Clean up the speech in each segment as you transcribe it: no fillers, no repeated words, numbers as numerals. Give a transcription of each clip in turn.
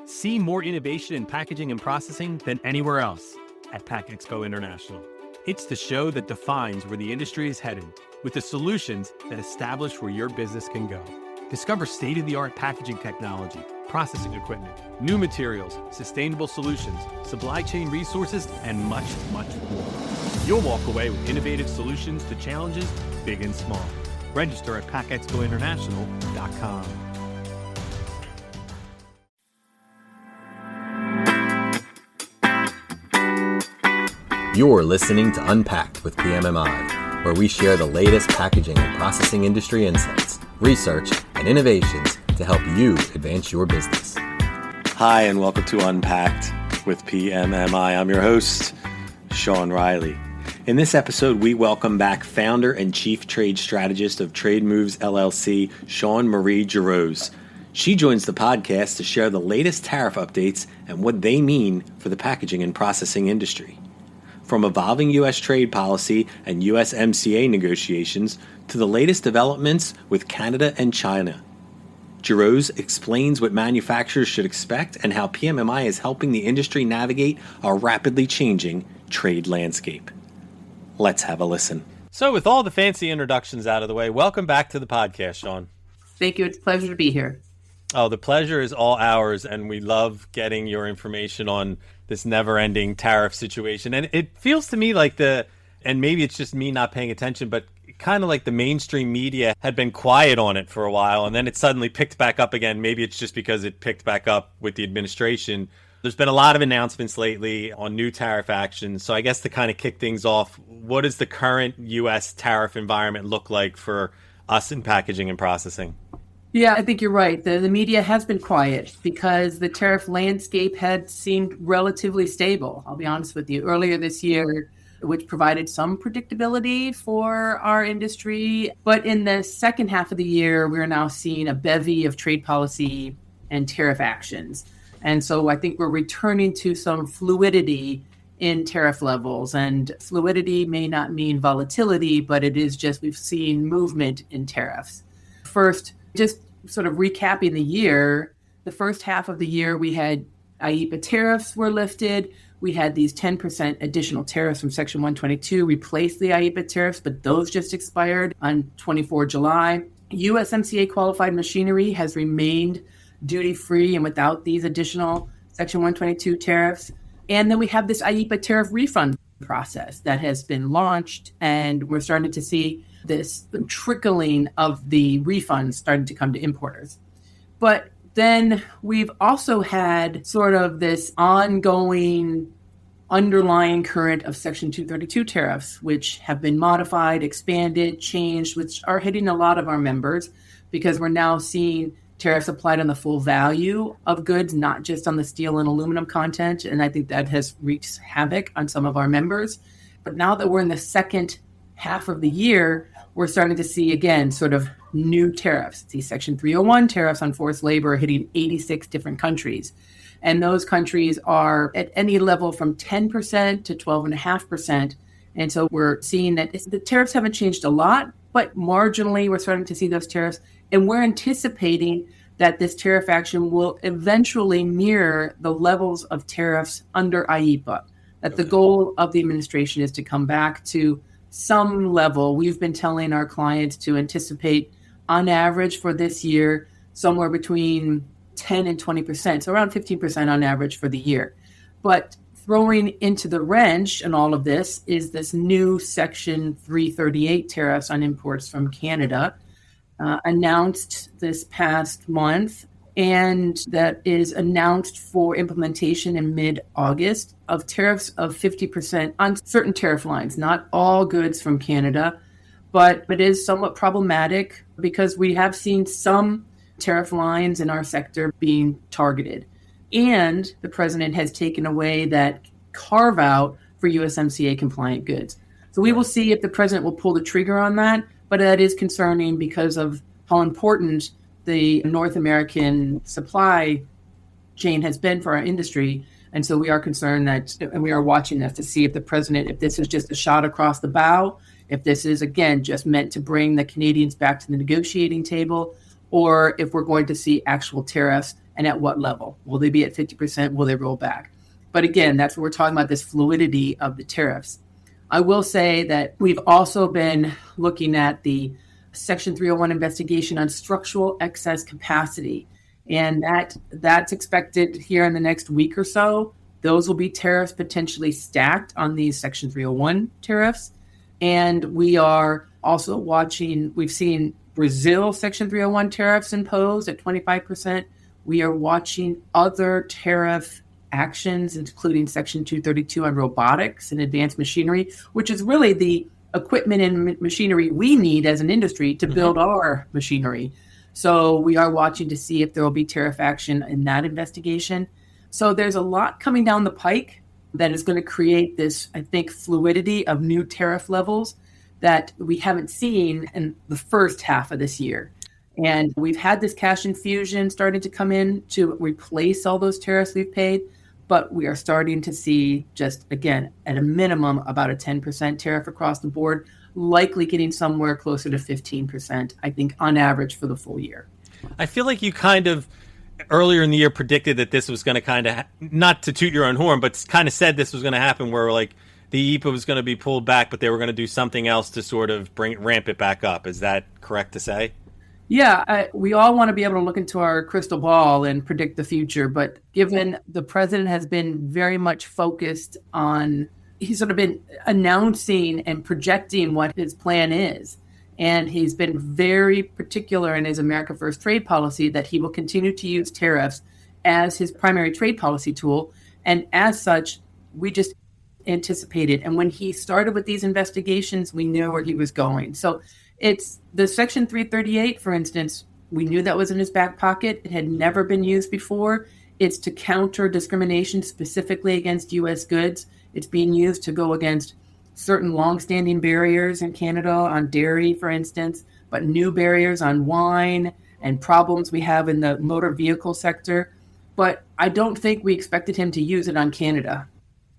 See more innovation in packaging and processing than anywhere else at PACK EXPO International. It's the show that defines where the industry is headed, with the solutions that establish where your business can go. Discover state-of-the-art packaging technology, processing equipment, new materials, sustainable solutions, supply chain resources, and much, much more. You'll walk away with innovative solutions to challenges big and small. Register at packexpointernational.com. You're listening to Unpacked with PMMI, where we share the latest packaging and processing industry insights, research, and innovations to help you advance your business. Hi, and welcome to Unpacked with PMMI. I'm your host, Shawn Riley. In this episode, we welcome back founder and chief trade strategist of TradeMoves LLC, Shawn Jarosz. She joins the podcast to share the latest tariff updates and what they mean for the packaging and processing industry. From evolving U.S. trade policy and USMCA negotiations to the latest developments with Canada and China, Jarosz explains what manufacturers should expect and how PMMI is helping the industry navigate our rapidly changing trade landscape. Let's have a listen. So with all the fancy introductions out of the way, welcome back to the podcast, Shawn. Thank you. It's a pleasure to be here. Oh, the pleasure is all ours, and we love getting your information on this never-ending tariff situation. And it feels to me like and maybe it's just me not paying attention, but kind of like the mainstream media had been quiet on it for a while, and then it suddenly picked back up again. Maybe it's just because it picked back up with the administration. There's been a lot of announcements lately on new tariff actions. So I guess to kind of kick things off, what does the current U.S. tariff environment look like for us in packaging and processing? Yeah, I think you're right. The media has been quiet because the tariff landscape had seemed relatively stable. I'll be honest with you. Earlier this year, which provided some predictability for our industry. But in the second half of the year, we're now seeing a bevy of trade policy and tariff actions. And so I think we're returning to some fluidity in tariff levels. And fluidity may not mean volatility, but it is just we've seen movement in tariffs. First, just sort of recapping the year, the first half of the year, we had IEEPA tariffs were lifted. We had these 10% additional tariffs from Section 122 replace the IEEPA tariffs, but those just expired on 24 July. USMCA qualified machinery has remained duty-free and without these additional Section 122 tariffs. And then we have this IEEPA tariff refund process that has been launched, and we're starting to see this trickling of the refunds starting to come to importers. But then we've also had sort of this ongoing underlying current of Section 232 tariffs, which have been modified, expanded, changed, which are hitting a lot of our members because we're now seeing tariffs applied on the full value of goods, not just on the steel and aluminum content. And I think that has wreaked havoc on some of our members. But now that we're in the second half of the year, we're starting to see, again, sort of new tariffs. These Section 301 tariffs on forced labor hitting 86 different countries. And those countries are at any level from 10% to 12.5%. And so we're seeing that the tariffs haven't changed a lot, but marginally we're starting to see those tariffs. And we're anticipating that this tariff action will eventually mirror the levels of tariffs under IEEPA. That the goal of the administration is to come back to some level. We've been telling our clients to anticipate, on average for this year, somewhere between 10 and 20%, so around 15% on average for the year. But throwing into the wrench in all of this is this new Section 338 tariffs on imports from Canada, announced this past month, and that is announced for implementation in mid-August of tariffs of 50% on certain tariff lines, not all goods from Canada, but it is somewhat problematic because we have seen some tariff lines in our sector being targeted. And the president has taken away that carve out for USMCA compliant goods. So we will see if the president will pull the trigger on that, but that is concerning because of how important the North American supply chain has been for our industry. And so we are concerned that, and we are watching this to see if the president, if this is just a shot across the bow, if this is, again, just meant to bring the Canadians back to the negotiating table, or if we're going to see actual tariffs and at what level. Will they be at 50%? Will they roll back? But again, that's what we're talking about, this fluidity of the tariffs. I will say that we've also been looking at the Section 301 investigation on structural excess capacity. And that's expected here in the next week or so. Those will be tariffs potentially stacked on these Section 301 tariffs. And we are also watching, we've seen Brazil Section 301 tariffs imposed at 25%. We are watching other tariff actions, including Section 232 on robotics and advanced machinery, which is really the equipment and machinery we need as an industry to build our machinery. So we are watching to see if there will be tariff action in that investigation. So there's a lot coming down the pike that is going to create this, I think, fluidity of new tariff levels that we haven't seen in the first half of this year. And we've had this cash infusion starting to come in to replace all those tariffs we've paid. But we are starting to see just, again, at a minimum, about a 10% tariff across the board, likely getting somewhere closer to 15%, I think, on average for the full year. I feel like you kind of earlier in the year predicted that this was going to kind of, not to toot your own horn, but kind of said this was going to happen where like the EPA was going to be pulled back, but they were going to do something else to sort of ramp it back up. Is that correct to say? Yeah, we all want to be able to look into our crystal ball and predict the future. But given the president has been very much focused on, he's sort of been announcing and projecting what his plan is. And he's been very particular in his America First trade policy that he will continue to use tariffs as his primary trade policy tool. And as such, we just anticipated. And when he started with these investigations, we knew where he was going. So it's the Section 338, for instance, we knew that was in his back pocket. It had never been used before. It's to counter discrimination specifically against U.S. goods. It's being used to go against certain longstanding barriers in Canada on dairy, for instance, but new barriers on wine and problems we have in the motor vehicle sector. But I don't think we expected him to use it on Canada.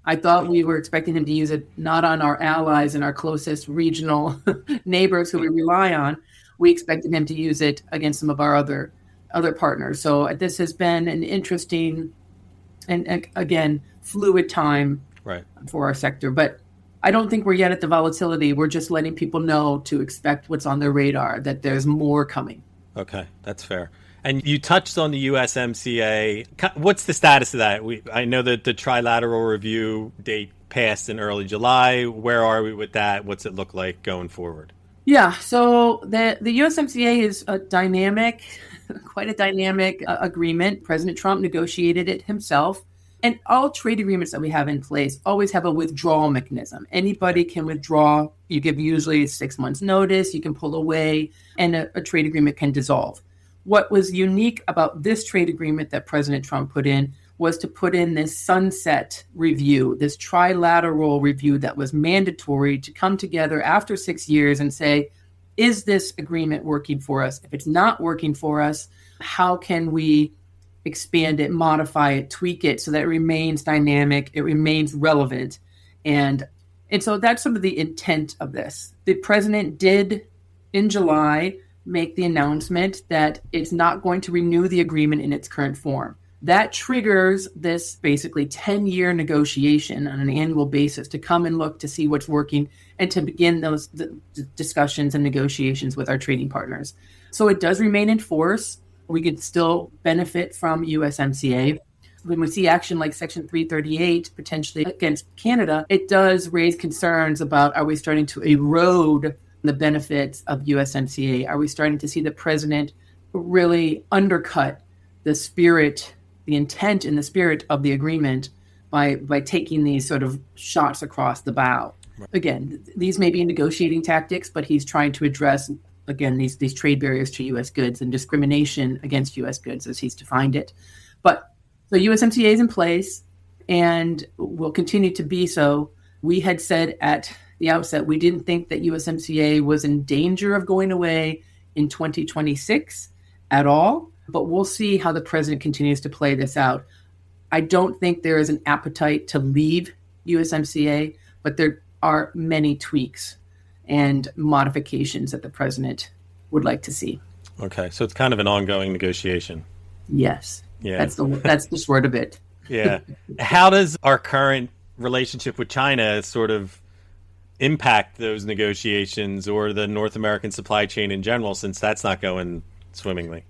I thought we were expecting him to use it not on our allies and our closest regional neighbors who we rely on. We expected him to use it against some of our other partners. So this has been an interesting and again, fluid time for our sector. But I don't think we're yet at the volatility. We're just letting people know to expect what's on their radar, that there's more coming. Okay, that's fair. And you touched on the USMCA. What's the status of that? I know that the trilateral review date passed in early July. Where are we with that? What's it look like going forward? Yeah, so the USMCA is quite a dynamic agreement. President Trump negotiated it himself. And all trade agreements that we have in place always have a withdrawal mechanism. Anybody can withdraw. You give usually 6 months notice. You can pull away, and a trade agreement can dissolve. What was unique about this trade agreement that President Trump put in was to put in this sunset review, this trilateral review that was mandatory to come together after 6 years and say, is this agreement working for us? If it's not working for us, how can we expand it, modify it, tweak it so that it remains dynamic, it remains relevant? And so that's sort of the intent of this. The president did, in July, make the announcement that it's not going to renew the agreement in its current form. That triggers this basically 10-year negotiation on an annual basis to come and look to see what's working and to begin those discussions and negotiations with our trading partners. So it does remain in force. We could still benefit from USMCA. When we see action like Section 338 potentially against Canada, it does raise concerns about, are we starting to erode the benefits of USMCA? Are we starting to see the president really undercut the spirit, the intent and the spirit of the agreement by taking these sort of shots across the bow? Right. Again, these may be negotiating tactics, but he's trying to address, again, these trade barriers to U.S. goods and discrimination against U.S. goods as he's defined it. But so USMCA is in place and will continue to be so. We had said at the outset, we didn't think that USMCA was in danger of going away in 2026 at all, but we'll see how the president continues to play this out. I don't think there is an appetite to leave USMCA, but there are many tweaks and modifications that the president would like to see. Okay, so it's kind of an ongoing negotiation. Yes. Yeah. That's the short of it. Yeah. How does our current relationship with China sort of impact those negotiations or the North American supply chain in general, since that's not going swimmingly?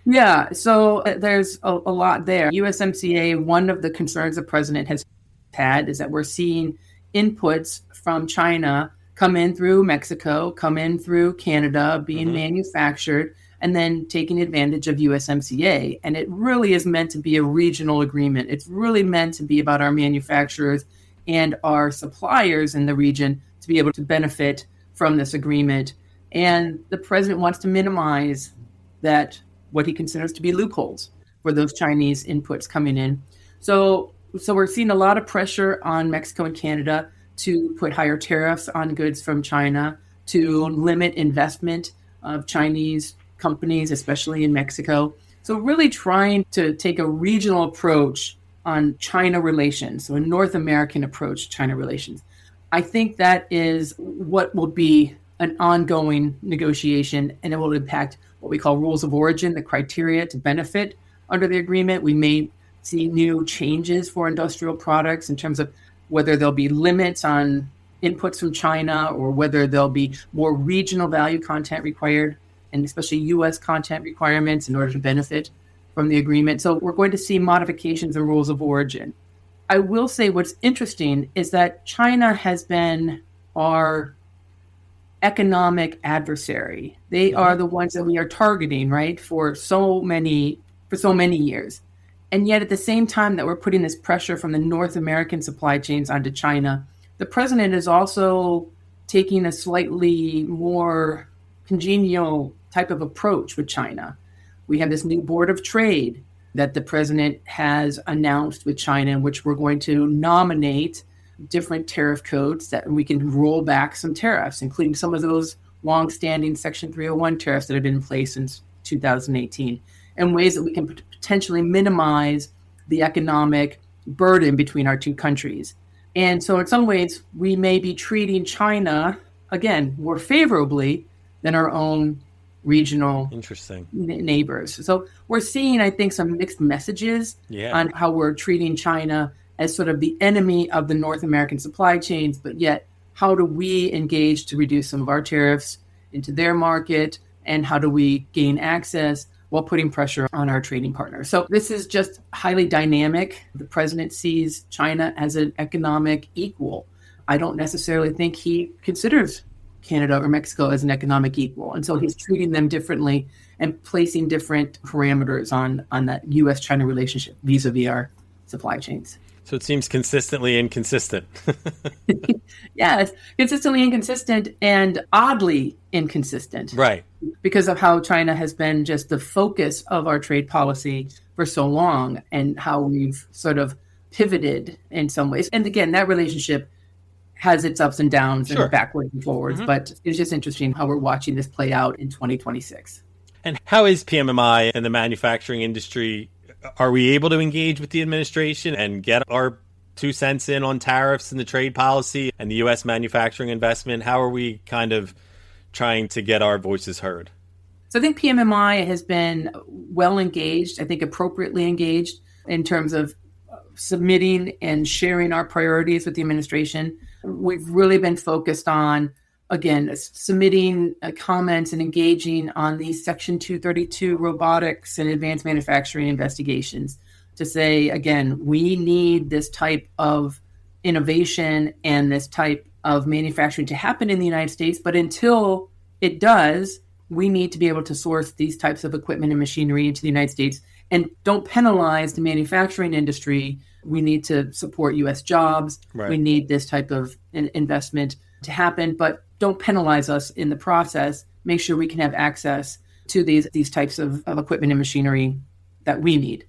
Yeah, so there's a lot there. USMCA, one of the concerns the president has had is that we're seeing inputs from China come in through Mexico, come in through Canada, being manufactured, and then taking advantage of USMCA. And it really is meant to be a regional agreement. It's really meant to be about our manufacturers and our suppliers in the region to be able to benefit from this agreement. And the president wants to minimize that, what he considers to be loopholes for those Chinese inputs coming in. So we're seeing a lot of pressure on Mexico and Canada to put higher tariffs on goods from China, to limit investment of Chinese companies, especially in Mexico. So really trying to take a regional approach on China relations, so a North American approach to China relations. I think that is what will be an ongoing negotiation, and it will impact what we call rules of origin, the criteria to benefit under the agreement. We may see new changes for industrial products in terms of whether there'll be limits on inputs from China or whether there'll be more regional value content required, and especially U.S. content requirements in order to benefit from the agreement. So we're going to see modifications in rules of origin. I will say what's interesting is that China has been our economic adversary. They are the ones that we are targeting, right, for so many years. And yet at the same time that we're putting this pressure from the North American supply chains onto China, the president is also taking a slightly more congenial type of approach with China. We have this new board of trade that the president has announced with China, in which we're going to nominate different tariff codes that we can roll back some tariffs, including some of those long-standing Section 301 tariffs that have been in place since 2018, and ways that we can potentially minimize the economic burden between our two countries. And so in some ways, we may be treating China, again, more favorably than our own regional neighbors. So we're seeing, I think, some mixed messages on how we're treating China as sort of the enemy of the North American supply chains, but yet how do we engage to reduce some of our tariffs into their market, and how do we gain access while putting pressure on our trading partners? So this is just highly dynamic. The president sees China as an economic equal. I don't necessarily think he considers Canada or Mexico as an economic equal. And so he's treating them differently and placing different parameters on that U.S.-China relationship vis-a-vis our supply chains. So it seems consistently inconsistent. Yes, consistently inconsistent and oddly inconsistent. Right. Because of how China has been just the focus of our trade policy for so long, and how we've sort of pivoted in some ways. And again, that relationship has its ups and downs and backwards and forwards, but it's just interesting how we're watching this play out in 2026. And how is PMMI and the manufacturing industry? Are we able to engage with the administration and get our 2 cents in on tariffs and the trade policy and the U.S. manufacturing investment? How are we kind of trying to get our voices heard? So I think PMMI has been well engaged, I think appropriately engaged in terms of submitting and sharing our priorities with the administration. We've really been focused on, again, submitting comments and engaging on these Section 232 robotics and advanced manufacturing investigations to say, again, we need this type of innovation and this type of manufacturing to happen in the United States. But until it does, we need to be able to source these types of equipment and machinery into the United States, and don't penalize the manufacturing industry. We need to support U.S. jobs. Right. We need this type of investment to happen, but don't penalize us in the process. Make sure we can have access to these types of equipment and machinery that we need.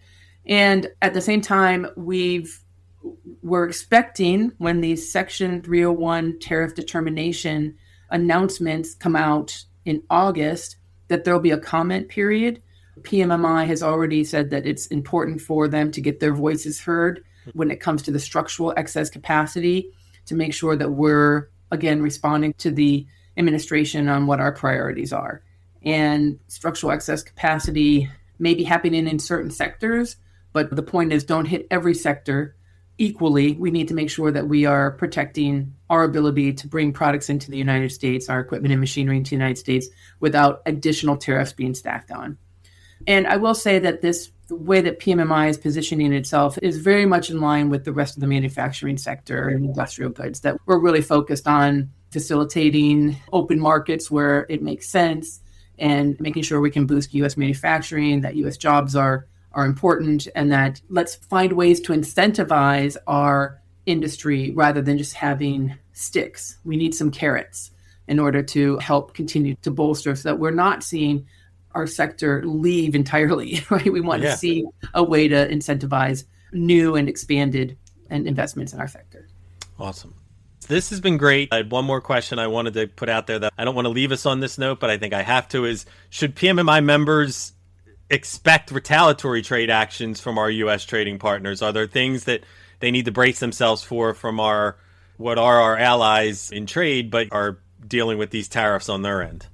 And at the same time, we're expecting, when these Section 301 tariff determination announcements come out in August, that there'll be a comment period. PMMI has already said that it's important for them to get their voices heard when it comes to the structural excess capacity, to make sure that we're, again, responding to the administration on what our priorities are. and structural excess capacity may be happening in certain sectors, but the point is don't hit every sector equally. We need to make sure that we are protecting our ability to bring products into the United States, our equipment and machinery into the United States, without additional tariffs being stacked on. And I will say that the way that PMMI is positioning itself is very much in line with the rest of the manufacturing sector and industrial goods, that we're really focused on facilitating open markets where it makes sense and making sure we can boost U.S. manufacturing, that U.S. jobs are important, and that let's find ways to incentivize our industry rather than just having sticks. We need some carrots in order to help continue to bolster so that we're not seeing our sector leave entirely, right? We want to see a way to incentivize new and expanded investments in our sector. Awesome. This has been great. I had one more question I wanted to put out there that I don't want to leave us on this note, but I think I have to, is should PMMI members expect retaliatory trade actions from our U.S. trading partners? Are there things that they need to brace themselves for from what are our allies in trade, but are dealing with these tariffs on their end?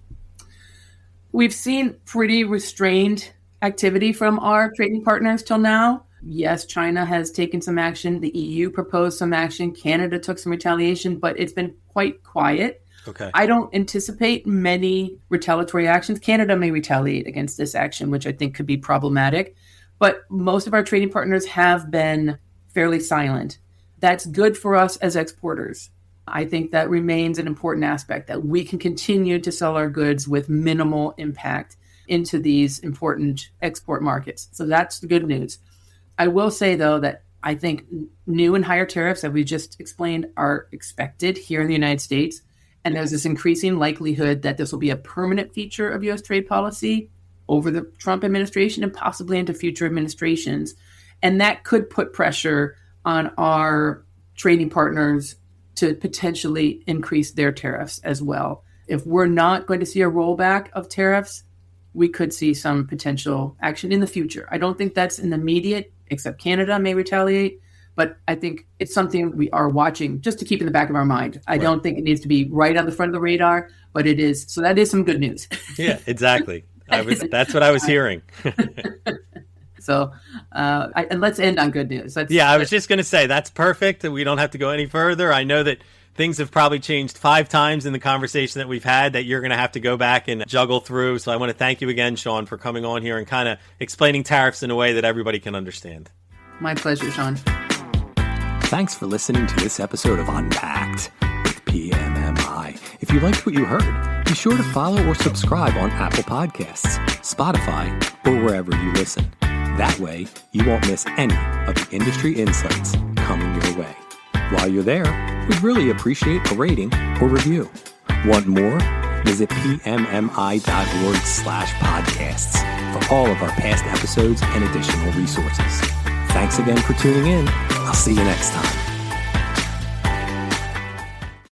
We've seen pretty restrained activity from our trading partners till now. Yes, China has taken some action. The EU proposed some action. Canada took some retaliation, but it's been quite quiet. Okay. I don't anticipate many retaliatory actions. Canada may retaliate against this action, which I think could be problematic. But most of our trading partners have been fairly silent. That's good for us as exporters. I think that remains an important aspect, that we can continue to sell our goods with minimal impact into these important export markets. So that's the good news. I will say, though, that I think new and higher tariffs that we just explained are expected here in the United States. And there's this increasing likelihood that this will be a permanent feature of U.S. trade policy over the Trump administration and possibly into future administrations. And that could put pressure on our trading partners to potentially increase their tariffs as well. If we're not going to see a rollback of tariffs, we could see some potential action in the future. I don't think that's in the immediate, except Canada may retaliate, but I think it's something we are watching just to keep in the back of our mind. I don't think it needs to be right on the front of the radar, but it is. So that is some good news. Yeah, exactly. That's what I was hearing. So, and let's end on good news. I was just going to say, that's perfect. We don't have to go any further. I know that things have probably changed 5 times in the conversation that we've had that you're going to have to go back and juggle through. So I want to thank you again, Shawn, for coming on here and kind of explaining tariffs in a way that everybody can understand. My pleasure, Shawn. Thanks for listening to this episode of Unpacked with PMMI. If you liked what you heard, be sure to follow or subscribe on Apple Podcasts, Spotify, or wherever you listen. That way, you won't miss any of the industry insights coming your way. While you're there, we'd really appreciate a rating or review. Want more? Visit pmmi.org/podcasts for all of our past episodes and additional resources. Thanks again for tuning in. I'll see you next time.